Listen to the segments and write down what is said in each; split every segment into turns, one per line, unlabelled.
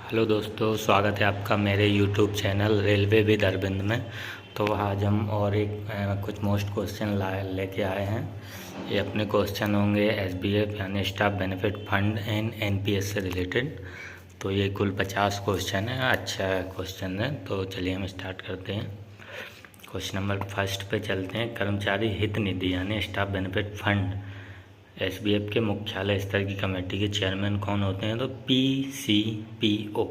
Hello दोस्तों, स्वागत है आपका मेरे YouTube channel railway with Arvind में। तो आज हम और कुछ मोस्ट क्वेश्चन लेके आए हैं। ये अपने क्वेश्चन होंगे एसबीएफ यानी staff benefit fund and NPS से रिलेटेड। तो ये कुल 50 क्वेश्चन है। अच्छा क्वेश्चन है, तो चलिए हम स्टार्ट करते हैं। क्वेश्चन नंबर फर्स्ट पे चलते हैं। कर्मचारी हित निधि यानी स्टाफ बेनिफिट फंड एसबीएफ के मुख्यालय स्तर की कमेटी के चेयरमैन कौन होते हैं? तो पीसीपीओ।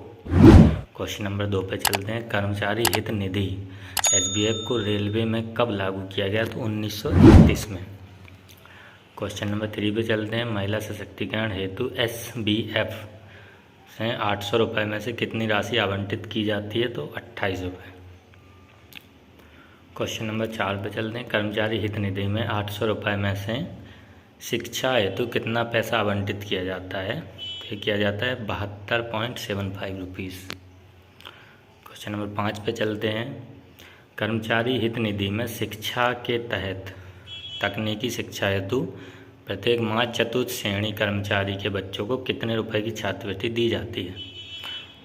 क्वेश्चन नंबर 2 पे चलते हैं। कर्मचारी हित निधि एसबीएफ को रेलवे में कब लागू किया गया? तो 1931 में। क्वेश्चन नंबर 3 पे चलते हैं। महिला सशक्तिकरण हेतु एसबीएफ से 800 रुपये में से कितनी राशि आवंटित की जाती है? तो 28 रुपये। क्वेश्चन नंबर 4 पे चलते हैं। कर्मचारी हित निधि में 800 रुपये में से शिक्षा हेतु कितना पैसा आवंटित किया जाता है? तो किया जाता है 72.75 रुपीज़। क्वेश्चन नंबर 5 पे चलते हैं। कर्मचारी हित निधि में शिक्षा के तहत तकनीकी शिक्षा हेतु प्रत्येक माह चतुर्थ श्रेणी कर्मचारी के बच्चों को कितने रुपए की छात्रवृत्ति दी जाती है?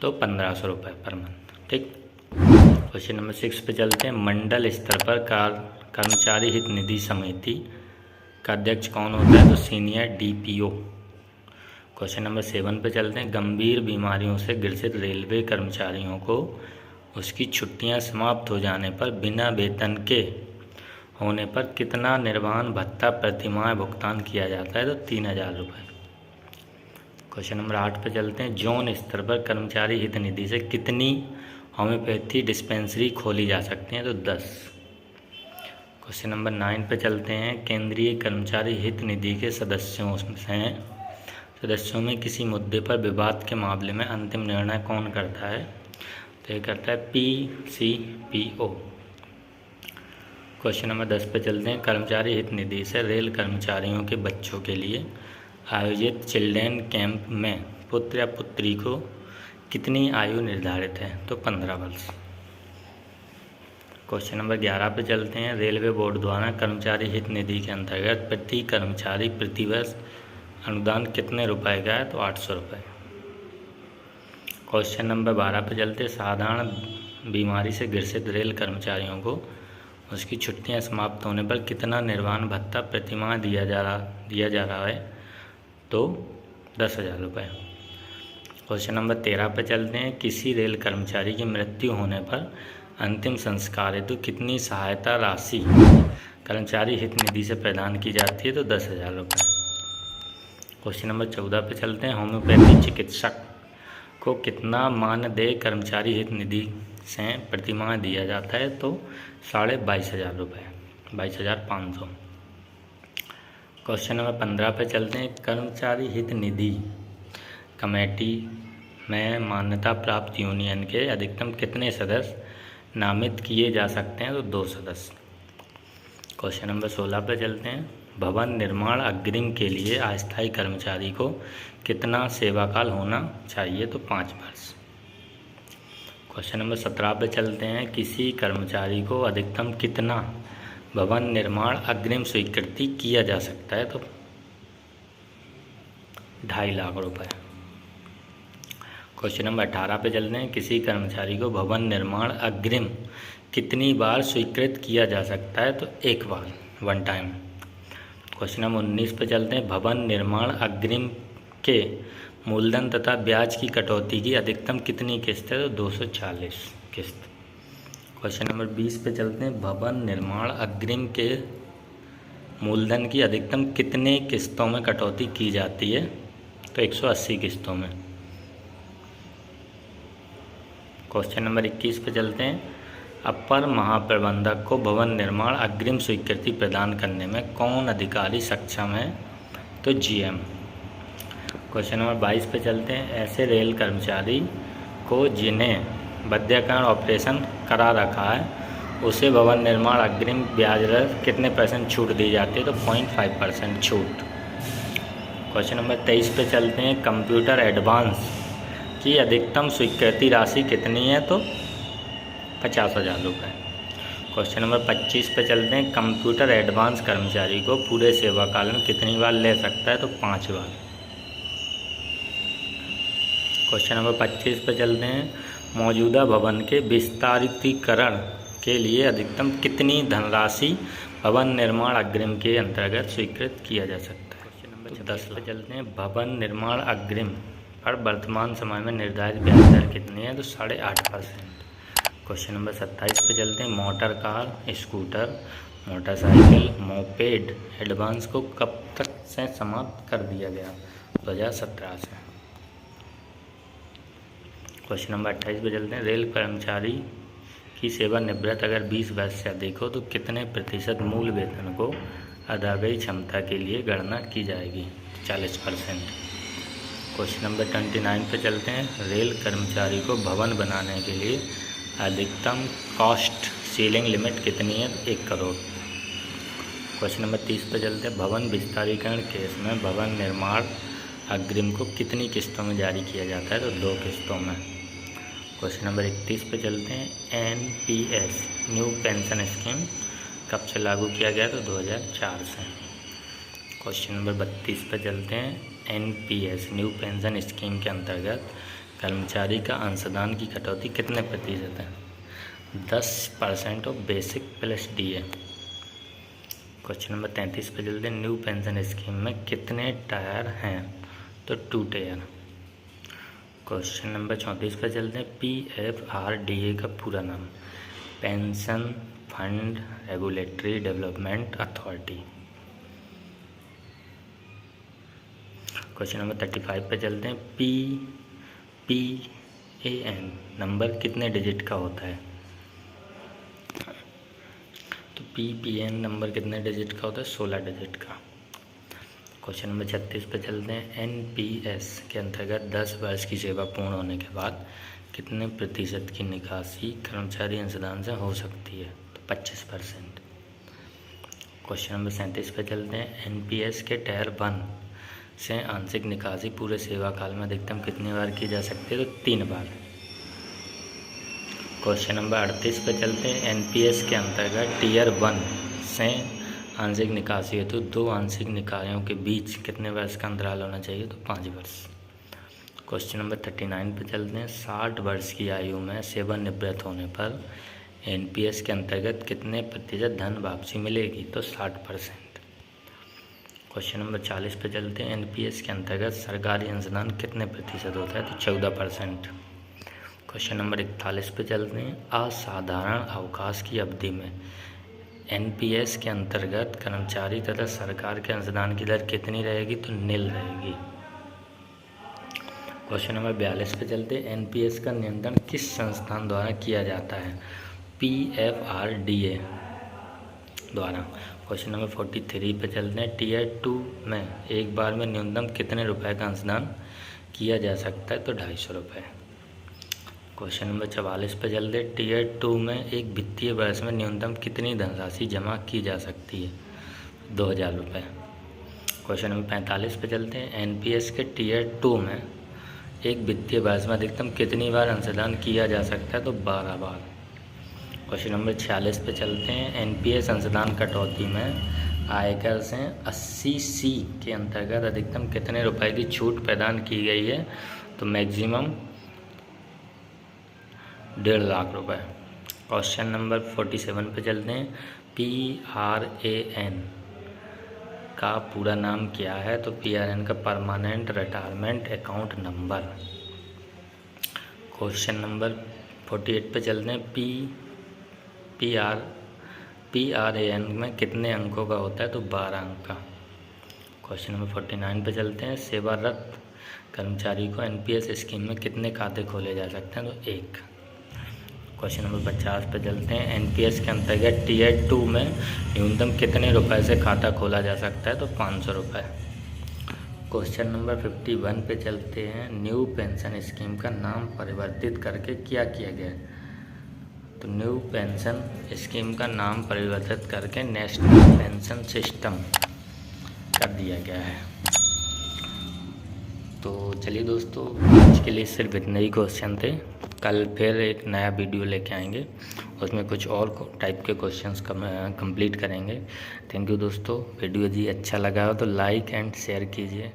तो 1500 रुपये पर मंथ। ठीक। क्वेश्चन नंबर 6 पे चलते हैं। मंडल स्तर पर कर्मचारी हित निधि समिति का अध्यक्ष कौन होता है? तो सीनियर डीपीओ। क्वेश्चन नंबर 7 पे चलते हैं। गंभीर बीमारियों से ग्रसित रेलवे कर्मचारियों को उसकी छुट्टियां समाप्त हो जाने पर बिना वेतन के होने पर कितना निर्वहन भत्ता प्रतिमाह भुगतान किया जाता है? तो 3000 रुपये। क्वेश्चन नंबर 8 पे चलते हैं। जोन स्तर पर कर्मचारी हित निधि से कितनी होम्योपैथी डिस्पेंसरी खोली जा सकती हैं? तो 10। क्वेश्चन नंबर 9 पे चलते हैं। केंद्रीय कर्मचारी हित निधि के सदस्यों में किसी मुद्दे पर विवाद के मामले में अंतिम निर्णय कौन करता है? तो ये करता है पीसीपीओ। क्वेश्चन नंबर 10 पे चलते हैं। कर्मचारी हित निधि से रेल कर्मचारियों के बच्चों के लिए आयोजित चिल्ड्रेन कैंप में पुत्र या पुत्री को कितनी आयु निर्धारित है? तो 15 वर्ष। क्वेश्चन नंबर 11 पे चलते हैं। रेलवे बोर्ड द्वारा कर्मचारी हित निधि के अंतर्गत प्रति कर्मचारी प्रतिवर्ष अनुदान कितने रुपए का है? तो 800 रुपये। क्वेश्चन नंबर 12 पे चलते हैं। साधारण बीमारी से ग्रसित रेल कर्मचारियों को उसकी छुट्टियां समाप्त होने पर कितना निर्वहन भत्ता प्रतिमाह दिया जा रहा है? तो 10,000 रुपये। क्वेश्चन नंबर 13 पे चलते हैं। किसी रेल कर्मचारी की मृत्यु होने पर अंतिम संस्कार हेतु कितनी सहायता राशि कर्मचारी हित निधि से प्रदान की जाती है? तो 10,000 रुपये। क्वेश्चन नंबर 14 पे चलते हैं। होम्योपैथी चिकित्सक को कितना मानदेय कर्मचारी हित निधि से प्रतिमाह दिया जाता है? तो 22,500 रुपये, 22,500। क्वेश्चन नंबर 15 पे चलते हैं। कर्मचारी हित निधि कमेटी में मान्यता प्राप्त यूनियन के अधिकतम कितने सदस्य नामित किए जा सकते हैं? तो 2 सदस्य। क्वेश्चन नंबर 16 पे चलते हैं। भवन निर्माण अग्रिम के लिए अस्थायी कर्मचारी को कितना सेवाकाल होना चाहिए? तो 5 वर्ष। क्वेश्चन नंबर 17 पे चलते हैं। किसी कर्मचारी को अधिकतम कितना भवन निर्माण अग्रिम स्वीकृति किया जा सकता है? तो 2.5 लाख रुपये। क्वेश्चन नंबर 18 पे चलते हैं। किसी कर्मचारी को भवन निर्माण अग्रिम कितनी बार स्वीकृत किया जा सकता है? तो 1 बार, 1 टाइम। क्वेश्चन नंबर 19 पे चलते हैं। भवन निर्माण अग्रिम के मूलधन तथा ब्याज की कटौती की अधिकतम कितनी किस्त है? तो 240 किस्त। क्वेश्चन नंबर 20 पे चलते हैं। भवन निर्माण अग्रिम के मूलधन की अधिकतम कितने किस्तों में कटौती की जाती है? तो 180 किस्तों में। क्वेश्चन नंबर 21 पे चलते हैं। अपर महाप्रबंधक को भवन निर्माण अग्रिम स्वीकृति प्रदान करने में कौन अधिकारी सक्षम है? तो जीएम। क्वेश्चन नंबर 22 पे चलते हैं। ऐसे रेल कर्मचारी को जिन्हें बाध्यकरण ऑपरेशन करा रखा है उसे भवन निर्माण अग्रिम ब्याज दर कितने % छूट दी जाती है? तो 0.5% छूट। क्वेश्चन नंबर 23 पे चलते हैं। कंप्यूटर एडवांस की अधिकतम स्वीकृति राशि कितनी है? तो 50,000 रुपये। क्वेश्चन नंबर 25 पे चलते हैं। कंप्यूटर एडवांस कर्मचारी को पूरे सेवाकाल में कितनी बार ले सकता है? तो 5 बार। क्वेश्चन नंबर 25 पे चलते हैं। मौजूदा भवन के विस्तारीकरण के लिए अधिकतम कितनी धनराशि भवन निर्माण अग्रिम के अंतर्गत स्वीकृत किया जा सकता है? क्वेश्चन नंबर 10 पे चलते हैं। भवन निर्माण अग्रिम पर वर्तमान समय में निर्धारित ब्याज दर कितनी है? तो 8.5%। क्वेश्चन नंबर 27 पे चलते हैं। Motor car, scooter, motorcycle, moped advance को कब तक से समाप्त कर दिया गया? 2017 से। क्वेश्चन नंबर 28 पे चलते हैं। रेल कर्मचारी की सेवानिवृत्ति अगर 20 वर्ष से अधिक हो तो कितने प्रतिशत मूल वेतन को अदायगी क्षमता के लिए गणना की जाएगी? 40%। क्वेश्चन नंबर 29 पे चलते हैं। रेल कर्मचारी को भवन बनाने के लिए अधिकतम कॉस्ट सीलिंग लिमिट कितनी है? 1 करोड़। क्वेश्चन नंबर 30 पे चलते हैं। भवन विस्तारीकरण केस में भवन निर्माण अग्रिम को कितनी किस्तों में जारी किया जाता है? तो 2 किस्तों में। क्वेश्चन नंबर 31 पे चलते हैं। NPS न्यू पेंशन स्कीम कब से लागू किया गया? तो 2004 से। क्वेश्चन नंबर 32 पे चलते हैं। NPS न्यू पेंशन स्कीम के अंतर्गत कर्मचारी का अंशदान की कटौती कितने प्रतिशत है? 10% of basic plus DA। Question number 33 पे चलते हैं। न्यू पेंशन स्कीम में कितने टायर हैं? तो 2 टायर। क्वेश्चन नंबर 34 पे चलते हैं। PFRDA का पूरा नाम? Pension fund regulatory development authority. Question number 35 पे चलते हैं। PPAN नंबर कितने डिजिट का होता है? तो PPAN नंबर कितने डिजिट का होता है? 16 डिजिट का। क्वेश्चन नंबर 36 पे चलते हैं। NPS के अंतर्गत 10 वर्ष की सेवा पूर्ण होने के बाद कितने प्रतिशत की निकासी कर्मचारी अंशदान से हो सकती है? तो 25%। क्वेश्चन नंबर 37 पे चलते हैं। NPS के टायर 1 से आंशिक निकासी पूरे सेवा काल में अधिकतम कितनी बार की जा सकती है? तो 3 बार। क्वेश्चन नंबर 38 पे चलते हैं। NPS के अंतर्गत टीयर 1 से आंशिक निकासी हेतु 2 आंशिक निकायों के बीच कितने वर्ष का अंतराल होना चाहिए? तो 5 वर्ष। क्वेश्चन नंबर 39 पे चलते हैं। 60 वर्ष की आयु में सेवानिवृत्त होने पर NPS के अंतर्गत कितने प्रतिशत धन वापसी मिलेगी? तो 60%। क्वेश्चन नंबर 40 पे चलते हैं। NPS के अंतर्गत सरकारी अंशदान कितने प्रतिशत होता है? तो 14%। क्वेश्चन नंबर 41 पे चलते हैं। असाधारण अवकाश की अवधि में NPS के अंतर्गत कर्मचारी तथा सरकार के अंशदान की दर कितनी रहेगी? तो नील रहेगी। क्वेश्चन नंबर 42 पे चलते हैं। NPS का नियंत्रण किस संस्थान द्वारा किया जाता है? PFRDA द्वारा। क्वेश्चन नंबर 43 पे चलते हैं। टीयर 2 में एक बार में न्यूनतम कितने रुपए का अंशदान किया जा सकता है? तो 250 रुपये। क्वेश्चन नंबर 44 पे चलते हैं। टीयर 2 में एक वित्तीय वर्ष में न्यूनतम कितनी धनराशि जमा की जा सकती है? 2000 रुपये। क्वेश्चन नंबर 45 पे चलते हैं। NPS के टीयर 2 में एक वित्तीय वर्ष में अधिकतम कितनी बार अंशदान किया जा सकता है? तो 12 बार। क्वेश्चन नंबर 46 पे चलते हैं। NPS अंशदान कटौती में आयकर से 80C के अंतर्गत अधिकतम कितने रुपए की छूट प्रदान की गई है? तो मैक्सिमम 1.5 लाख रुपए। क्वेश्चन नंबर 47 पे चलते हैं। PRAN का पूरा नाम क्या है? तो PRAN का permanent retirement account number. Question number 48 पे चलते हैं। PRAN में कितने अंकों का होता है? तो 12 अंक का। क्वेश्चन नंबर 49 पे चलते हैं। सेवारत कर्मचारी को NPS स्कीम में कितने खाते खोले जा सकते हैं? तो 1। क्वेश्चन नंबर 50 पे चलते हैं। NPS के अंतर्गत टीयर 2 में न्यूनतम कितने रुपए से खाता खोला जा सकता है? तो 500 रुपये। क्वेश्चन नंबर 51 पे चलते हैं। न्यू पेंशन स्कीम का नाम परिवर्तित करके क्या किया गया? तो न्यू पेंशन स्कीम का नाम परिवर्तित करके नेशनल पेंशन सिस्टम कर दिया गया है। तो चलिए दोस्तों, आज के लिए सिर्फ इतने ही क्वेश्चन थे। कल फिर एक नया वीडियो लेके आएंगे, उसमें कुछ और टाइप के क्वेश्चंस कंप्लीट करेंगे। थैंक यू दोस्तों। वीडियो जी अच्छा लगा हो तो लाइक एंड शेयर कीजिए।